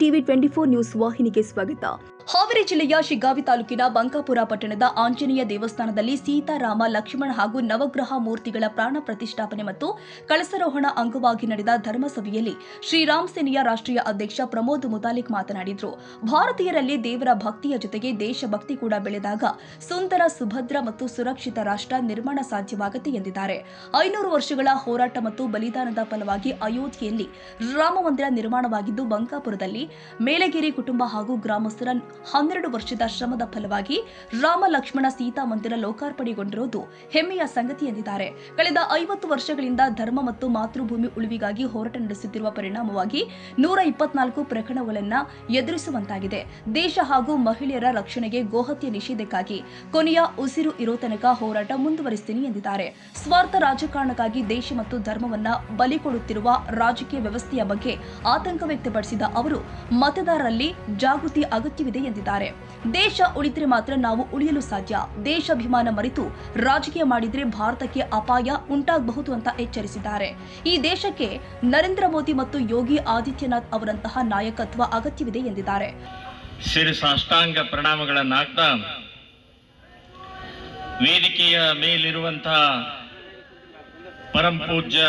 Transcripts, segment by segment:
TV 24 news ವಾಹಿನಿಗೆ ಸ್ವಾಗತ. ಹಾವೇರಿ ಜಿಲ್ಲೆಯ ಶಿಗ್ಗಾವಿ ತಾಲೂಕಿನ ಬಂಕಾಪುರ ಪಟ್ಟಣದ ಆಂಜನೇಯ ದೇವಸ್ಥಾನದಲ್ಲಿ ಸೀತಾರಾಮ ಲಕ್ಷ್ಮಣ ಹಾಗೂ ನವಗ್ರಹ ಮೂರ್ತಿಗಳ ಪ್ರಾಣ ಪ್ರತಿಷ್ಠಾಪನೆ ಮತ್ತು ಕಳಸಾರೋಹಣ ಅಂಗವಾಗಿ ನಡೆದ ಧರ್ಮಸಭೆಯಲ್ಲಿ ಶ್ರೀರಾಮ್ ಸೇನೆಯ ರಾಷ್ಟ್ರೀಯ ಅಧ್ಯಕ್ಷ ಪ್ರಮೋದ್ ಮುತಾಲಿಕ್ ಮಾತನಾಡಿದರು. ಭಾರತೀಯರಲ್ಲಿ ದೇವರ ಭಕ್ತಿಯ ಜೊತೆಗೆ ದೇಶಭಕ್ತಿ ಕೂಡ ಬೆಳೆದಾಗ ಸುಂದರ, ಸುಭದ್ರ ಮತ್ತು ಸುರಕ್ಷಿತ ರಾಷ್ಟ್ರ ನಿರ್ಮಾಣ ಸಾಧ್ಯವಾಗುತ್ತೆ ಎಂದಿದ್ದಾರೆ. 500 ವರ್ಷಗಳ ಹೋರಾಟ ಮತ್ತು ಬಲಿದಾನದ ಫಲವಾಗಿ ಅಯೋಧ್ಯೆಯಲ್ಲಿ ರಾಮ ಮಂದಿರ ನಿರ್ಮಾಣವಾಗಿದ್ದು, ಬಂಕಾಪುರದಲ್ಲಿ ಮೇಲಗೇರಿ ಕುಟುಂಬ ಹಾಗೂ ಗ್ರಾಮಸ್ಥರ 12 ವರ್ಷದ ಶ್ರಮದ ಫಲವಾಗಿ ರಾಮ ಲಕ್ಷ್ಮಣ ಸೀತಾ ಮಂದಿರ ಲೋಕಾರ್ಪಣೆಗೊಂಡಿರುವುದು ಹೆಮ್ಮೆಯ ಸಂಗತಿ ಎಂದಿದ್ದಾರೆ. ಕಳೆದ 50 ವರ್ಷಗಳಿಂದ ಧರ್ಮ ಮತ್ತು ಮಾತೃಭೂಮಿ ಉಳಿವಿಗಾಗಿ ಹೋರಾಟ ನಡೆಸುತ್ತಿರುವ ಪರಿಣಾಮವಾಗಿ 124 ಪ್ರಕರಣಗಳನ್ನು ಎದುರಿಸುವಂತಾಗಿದೆ. ದೇಶ ಹಾಗೂ ಮಹಿಳೆಯರ ರಕ್ಷಣೆಗೆ, ಗೋಹತ್ಯೆ ನಿಷೇಧಕ್ಕಾಗಿ ಕೊನೆಯ ಉಸಿರು ಇರೋ ತನಕ ಹೋರಾಟ ಮುಂದುವರಿಸುತ್ತೀನಿ ಎಂದಿದ್ದಾರೆ. ಸ್ವಾರ್ಥ ರಾಜಕಾರಣಕ್ಕಾಗಿ ದೇಶ ಮತ್ತು ಧರ್ಮವನ್ನ ಬಲಿ ಕೊಡುತ್ತಿರುವ ರಾಜಕೀಯ ವ್ಯವಸ್ಥೆಯ ಬಗ್ಗೆ ಆತಂಕ ವ್ಯಕ್ತಪಡಿಸಿದ ಅವರು, ಮತದಾರರಲ್ಲಿ ಜಾಗೃತಿ ಅಗತ್ಯವಿದೆ ಎಂದಿದ್ದಾರೆ. ದೇಶ ಉಳಿದರೆ ಮಾತ್ರ ನಾವು ಉಳಿಯಲು ಸಾಧ್ಯ. ದೇಶಾಭಿಮಾನ ಮರೆತು ರಾಜಕೀಯ ಮಾಡಿದ್ರೆ ಭಾರತಕ್ಕೆ ಅಪಾಯ ಉಂಟಾಗಬಹುದು ಅಂತ ಎಚ್ಚರಿಸಿದ್ದಾರೆ. ಈ ದೇಶಕ್ಕೆ ನರೇಂದ್ರ ಮೋದಿ ಮತ್ತು ಯೋಗಿ ಆದಿತ್ಯನಾಥ್ ಅವರಂತಹ ನಾಯಕತ್ವ ಅಗತ್ಯವಿದೆ ಎಂದಿದ್ದಾರೆ. ಶಿರಸಾಷ್ಟಾಂಗ ಪ್ರಣಾಮಗಳನ್ನಾಗ್ತಾ ವೇದಿಕೆಯ ಮೇಲಿರುವಂತಹ ಪರಂ ಪೂಜ್ಯ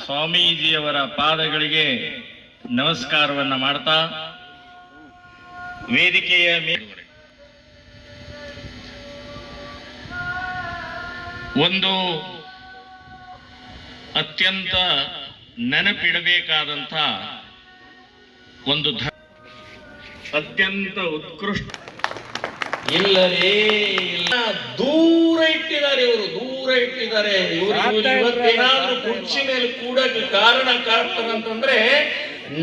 ಸ್ವಾಮೀಜಿಯವರ ಪಾದಗಳಿಗೆ ನಮಸ್ಕಾರವನ್ನ ಮಾಡ್ತಾ ವೇದಿಕೆಯ ಮೇಲೆ ಒಂದು ಅತ್ಯಂತ ನೆನಪಿಡಬೇಕಾದಂಥ ಒಂದು ಅತ್ಯಂತ ಉತ್ಕೃಷ್ಟ ಇಲ್ಲವೇ ಇಲ್ಲ, ದೂರ ಇಟ್ಟಿದ್ದಾರೆ. ಇವರು ದೂರ ಇಟ್ಟಿದ್ದಾರೆ. ಇವತ್ತೇನಾದ್ರೂ ಕುರ್ಚಿ ಮೇಲೆ ಕೂಡಕ್ಕೆ ಕಾರಣಕರ್ತರಂತಂದ್ರೆ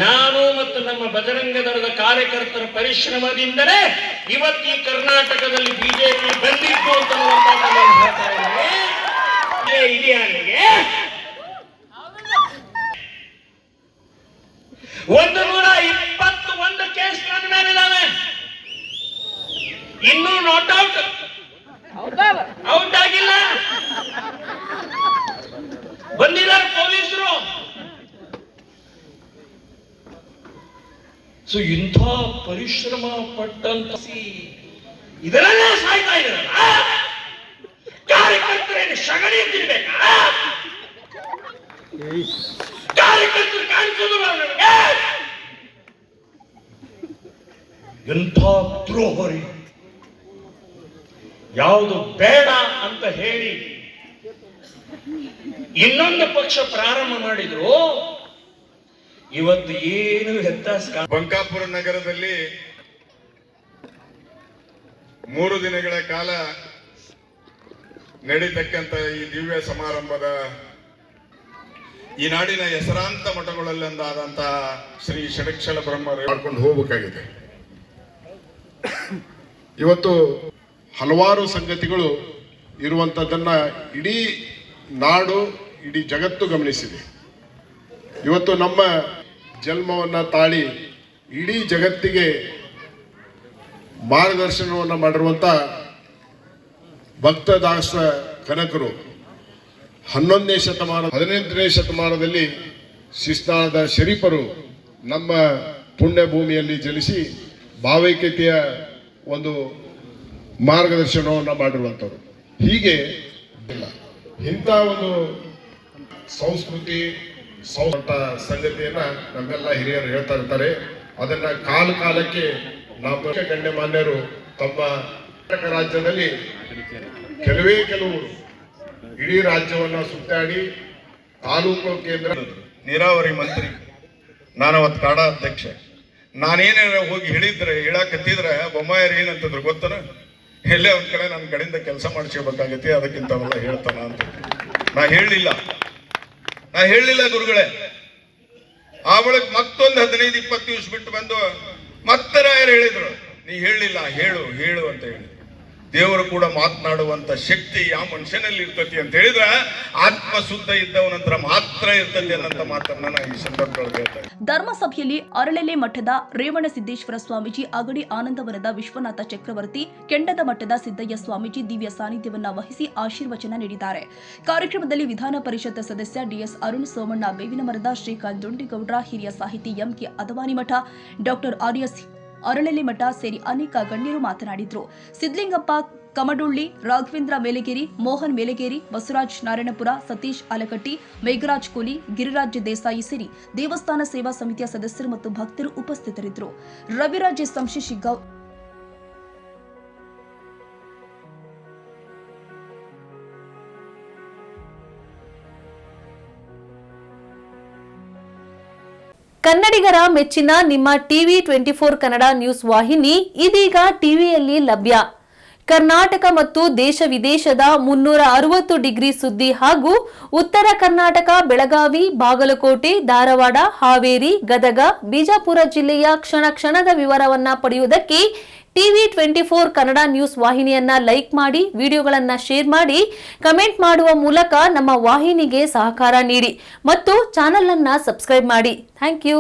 ನಾನು ಮತ್ತು ನಮ್ಮ ಬಜರಂಗ ದಳದ ಕಾರ್ಯಕರ್ತರ ಪರಿಶ್ರಮದಿಂದಲೇ ಇವತ್ತು ಈ ಕರ್ನಾಟಕದಲ್ಲಿ ಬಿಜೆಪಿ ಬಂದಿತ್ತು ಅಂತ ಇದೆಯಲ್ಲಿಗೆ 121 ಕೇಸ್ ನನ್ನ ಮೇಲಿದ್ದಾವೆ. ಇನ್ನೂ ನಾಟ್ ಔಟ್ ಆಗಿಲ್ಲ. ಬಂದಿದ್ದಾರೆ ಪೊಲೀಸರು. ಸೊ ಇಂಥ ಪರಿಶ್ರಮ ಪಟ್ಟಂತ ಇದರಲ್ಲೇ ಸಾಯ್ತಾ ಇದ್ದಾರಲ್ಲ, ಕಾರ್ಯಕರ್ತರೇನು ಶಗಣಿ ತಿನ್ಬೇಕಾ? ಕಾರ್ಯಕರ್ತರು ಕಾಣಿಸೋದು ಎಂಥ ದ್ರೋಹರಿ. ಯಾವುದು ಬೇಡ ಅಂತ ಹೇಳಿ ಇನ್ನೊಂದು ಪಕ್ಷ ಪ್ರಾರಂಭ ಮಾಡಿದ್ರು. ಇವತ್ತು ಏನು ವ್ಯತ್ಯಾಸ? ಬಂಕಾಪುರ ನಗರದಲ್ಲಿ 3 ದಿನಗಳ ಕಾಲ ನಡೀತಕ್ಕಂಥ ಈ ದಿವ್ಯ ಸಮಾರಂಭದ ಈ ನಾಡಿನ ಹೆಸರಾಂತ ಮಠಗಳಲ್ಲೊಂದಾದಂತಹ ಶ್ರೀ ಷಡಕ್ಷರ ಬ್ರಹ್ಮರು ಮಾಡ್ಕೊಂಡು ಹೋಗಬೇಕಾಗಿದೆ. ಇವತ್ತು ಹಲವಾರು ಸಂಗತಿಗಳು ಇರುವಂಥದ್ದನ್ನ ಇಡೀ ನಾಡು, ಇಡೀ ಜಗತ್ತು ಗಮನಿಸಿದೆ. ಇವತ್ತು ನಮ್ಮ ಜನ್ಮವನ್ನು ತಾಳಿ ಇಡೀ ಜಗತ್ತಿಗೆ ಮಾರ್ಗದರ್ಶನವನ್ನು ಮಾಡಿರುವಂಥ ಭಕ್ತದಾಸ ಕನಕರು 11ನೇ ಶತಮಾನ 18ನೇ ಶತಮಾನದಲ್ಲಿ ಶಿಸ್ತಾಳದ ಶರೀಫರು ನಮ್ಮ ಪುಣ್ಯ ಭೂಮಿಯಲ್ಲಿ ಜನಿಸಿ ಭಾವೈಕ್ಯತೆಯ ಒಂದು ಮಾರ್ಗದರ್ಶನವನ್ನು ಮಾಡಿರುವಂಥವ್ರು. ಹೀಗೆ ಇಂಥ ಒಂದು ಸಂಸ್ಕೃತಿ ಸಂಗತಿಯನ್ನ ನಮ್ಮೆಲ್ಲ ಹಿರಿಯರು ಹೇಳ್ತಾ ಇರ್ತಾರೆ. ಅದನ್ನ ಕಾಲಕ್ಕೆ ನಮ್ಮ ಗಣ್ಯಮಾನ್ಯರು ತಮ್ಮ ಕರ್ನಾಟಕ ರಾಜ್ಯದಲ್ಲಿ ಕೆಲವು ಇಡೀ ರಾಜ್ಯವನ್ನ ಸುತ್ತಾಡಿ ತಾಲೂಕು ಕೇಂದ್ರ ನೀರಾವರಿ ಮಂತ್ರಿ, ನಾನು ಅವತ್ತು ಕಾಡ ಅಧ್ಯಕ್ಷ. ನಾನೇನ ಹೋಗಿ ಹೇಳಕತ್ತಿದ್ರೆ ಬೊಮ್ಮಾಯರು ಏನಂತಂದ್ರು ಗೊತ್ತನ, ಎಲ್ಲೇ ಒಂದ್ ಕಡೆ ನನ್ನ ಕಡೆಯಿಂದ ಕೆಲಸ ಮಾಡಿಸ್ಕೋಬೇಕಾಗತ್ತೆ, ಅದಕ್ಕಿಂತವೆಲ್ಲ ಹೇಳ್ತಾನ ಅಂತ ನಾ ಹೇಳಲಿಲ್ಲ ಗುರುಗಳೇ. ಆ ಬಳಿಕ ಮತ್ತೊಂದು 15-20 ದಿವಸ ಬಿಟ್ಟು ಬಂದು ಮತ್ತೆ ರಾಯರು ಹೇಳಿದ್ರು, ನೀ ಹೇಳಲಿಲ್ಲ, ಹೇಳು ಅಂತ ಹೇಳಿ ದೇವರು ಕೂಡ ಮಾತನಾಡುವಂತ ಶಕ್ತಿ ಯಾವ ಮನುಷ್ಯನಲ್ಲಿ ಇರ್ತತಿ ಅಂತ ಹೇಳಿದ್ರೆ ಆತ್ಮ ಶುದ್ಧ ಇದ್ದವನಂತರ ಮಾತ್ರ ಇರ್ತತಿ ಅನ್ನಂತ ಮಾತನ್ನ ನಾನು ಈ ಸಂದರ್ಭದೊಳಗೆ ಹೇಳ್ತೇನೆ. ಧರ್ಮಸಭೆಯಲ್ಲಿ ಅರಳೆಲೆ ಮಠದ ರೇವಣಸಿದ್ದೇಶ್ವರ ಸ್ವಾಮೀಜಿ, ಅಗಡಿ ಆನಂದವನದ ವಿಶ್ವನಾಥ ಚಕ್ರವರ್ತಿ, ಕೆಂಡದ ಮಠದ ಸಿದ್ದಯ್ಯ ಸ್ವಾಮೀಜಿ ದಿವ್ಯ ಸಾನ್ನಿಧ್ಯವನ್ನ ವಹಿಸಿ ಆಶೀರ್ವಚನ ನೀಡಿದ್ದಾರೆ. ಕಾರ್ಯಕ್ರಮದಲ್ಲಿ ವಿಧಾನ ಪರಿಷತ್ ಸದಸ್ಯ ಡಿಎಸ್ ಅರುಣ್, ಸೋಮಣ್ಣ ಬೇವಿನಮರದ, ಶ್ರೀಕಾಂತ್ ದುಂಡಿಗೌಡ್ರ, ಹಿರಿಯ ಸಾಹಿತಿ ಎಂಕೆ ಅದವಾನಿಮಠ, ಡಾಕ್ಟರ್ ಆರ್ಎಸ್ ಅರಳೆಲೆ ಮಠ ಸೇರಿ ಅನೇಕ ಗಣ್ಯರು ಮಾತನಾಡಿದರು. ಸಿದ್ಲಿಂಗಪ್ಪ ಕಮಡುಳ್ಳಿ, ರಾಘವೇಂದ್ರ ಮೇಲಗೇರಿ, ಮೋಹನ್ ಮೇಲಗೇರಿ, ಬಸವರಾಜ್ ನಾರಾಯಣಪುರ, ಸತೀಶ್ ಆಲಕಟ್ಟಿ, ಮೇಘರಾಜ್ ಕೋಲಿ, ಗಿರಿರಾಜ್ ದೇಸಾಯಿ ಸೇರಿ ದೇವಸ್ಥಾನ ಸೇವಾ ಸಮಿತಿಯ ಸದಸ್ಯರು ಮತ್ತು ಭಕ್ತರು ಉಪಸ್ಥಿತರಿದ್ದರು. ರವಿರಾಜ್ ಸಂಶಿ ಶಿಗ್ಗಾಂವ್ ಕನ್ನಡಿಗರ ಮೆಚ್ಚಿನ ನಿಮ್ಮ ಟಿವಿ 24 ಕನ್ನಡ ನ್ಯೂಸ್ ವಾಹಿನಿ ಇದೀಗ ಟಿವಿಯಲ್ಲಿ ಲಭ್ಯ. ಕರ್ನಾಟಕ ಮತ್ತು ದೇಶ ವಿದೇಶದ 360 ಡಿಗ್ರಿ ಸುದ್ದಿ ಹಾಗೂ ಉತ್ತರ ಕರ್ನಾಟಕ, ಬೆಳಗಾವಿ, ಬಾಗಲಕೋಟೆ, ಧಾರವಾಡ, ಹಾವೇರಿ, ಗದಗ, ಬಿಜಾಪುರ ಜಿಲ್ಲೆಯ ಕ್ಷಣ ಕ್ಷಣದ ವಿವರವನ್ನ ಪಡೆಯುವುದಕ್ಕೆ ಟಿವಿ 24 ಕನ್ನಡ ನ್ಯೂಸ್ ವಾಹಿನಿಯನ್ನ ಲೈಕ್ ಮಾಡಿ, ವಿಡಿಯೋಗಳನ್ನ ಶೇರ್ ಮಾಡಿ, ಕಮೆಂಟ್ ಮಾಡುವ ಮೂಲಕ ನಮ್ಮ ವಾಹಿನಿಗೆ ಸಹಕಾರ ನೀಡಿ ಮತ್ತು ಚಾನೆಲ್ ಅನ್ನ ಸಬ್ಸ್ಕ್ರೈಬ್ ಮಾಡಿ. Thank you.